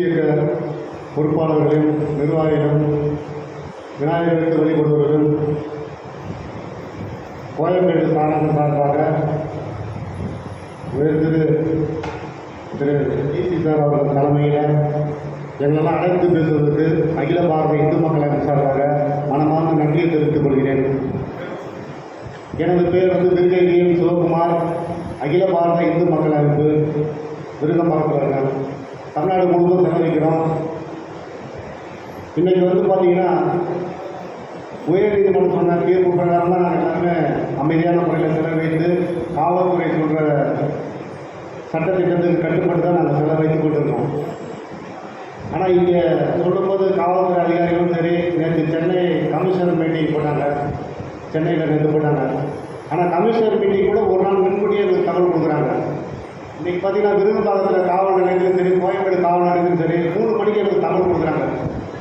இயக்க பொறுப்பாளர்களும் நிர்வாகிகளும் விநாயகருக்கு வழிபடுவதும் கோயம்பேடு சாரணம் சார்பாக திரு டிசி சார் அவர்கள் தலைமையில் எங்களெல்லாம் அழைத்து பேசுவதற்கு அகில பாரத இந்து மக்கள் அமைப்பு சார்பாக மனமார்ந்த நன்றியை தெரிவித்துக் கொள்கிறேன். எனது பேர் திருக்கைடிஎம் சிவகுமார், அகில பாரத இந்து மக்கள் அமைப்பு விருகம்பாக்கத்தில் தமிழ்நாடு முழுவதும் செலவழிக்கிறோம். இன்றைக்கி பார்த்தீங்கன்னா உயர்நீதிமன்றம் சொன்ன தீர்ப்பு பிரகாரம் தான் நாங்கள் எல்லாருமே அமைதியான முறையில் செலவழித்து காவல்துறை சொல்கிற சட்டத்திட்டத்துக்கு கட்டுப்பட்டு தான் நாங்கள் செலவழித்து கொண்டிருக்கோம். ஆனால் இங்கே சொல்லும்போது காவல்துறை அதிகாரிகளும் சரி, நேற்று சென்னை கமிஷனர் மீட்டிங் போட்டாங்க, சென்னையில் நேற்று போட்டாங்க. ஆனால் கமிஷனர் மீட்டிங் கூட ஒரு நாள் முன்கூட்டியே எங்களுக்கு தகவல் கொடுக்குறாங்க. இன்றைக்கி பார்த்தீங்கன்னா விருதுபாகத்தில் காவல் நிலையத்திலும் சரி, கோயம்பேடு காவல் நிலையத்திலும் சரி 3 மணிக்கு எனக்கு தகவல் கொடுக்குறாங்க.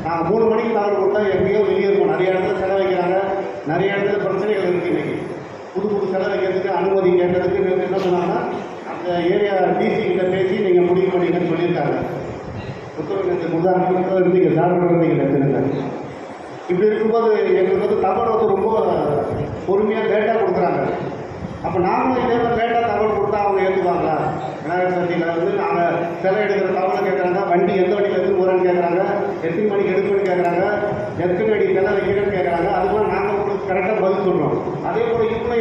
நாங்கள் 3 மணிக்கு தகவல் கொடுத்தா எப்படியோ வெளியே இருக்கும். நிறைய இடத்துல செலவழிக்கிறாங்க, நிறைய இடத்துல பிரச்சனைகள் இருக்குது. இன்றைக்கி புது செலவழிக்கிறதுக்கு அனுமதி கேட்டதுக்கு என்ன சொன்னாங்கன்னா, அந்த ஏரியா டிசி கிட்ட பேசி நீங்கள் முடிவு பண்ணிங்கன்னு சொல்லியிருக்காங்க. உத்தரவு உதாரணத்துக்கு இருந்தீங்க, சார்பு இருந்தீங்க எடுத்துருங்க. இப்படி இருக்கும்போது எங்களுக்கு தகவல் ரொம்ப பொறுமையாக லேட்டாக கொடுக்குறாங்க. அப்போ நாங்களும் இதே மாதிரி லேட்டாக தகவல் கொடுத்தா அவங்க ஏற்றுவாங்களா? விநாயகர் சதுர்த்தியில் நாங்கள் சிலை எடுக்கிற தகவலை கேட்குறாங்க, வண்டி எந்த வண்டியில் எடுத்து போகிறேன்னு கேட்குறாங்க, எத்தனை மணிக்கு எடுக்கணும்னு கேட்குறாங்க, எத்தனை அடி சிலை வைக்கிறேன்னு கேட்குறாங்க. அதுக்குலாம் நாங்கள் உங்களுக்கு கரெக்டாக பதில் சொல்கிறோம். அதே போல் இவங்க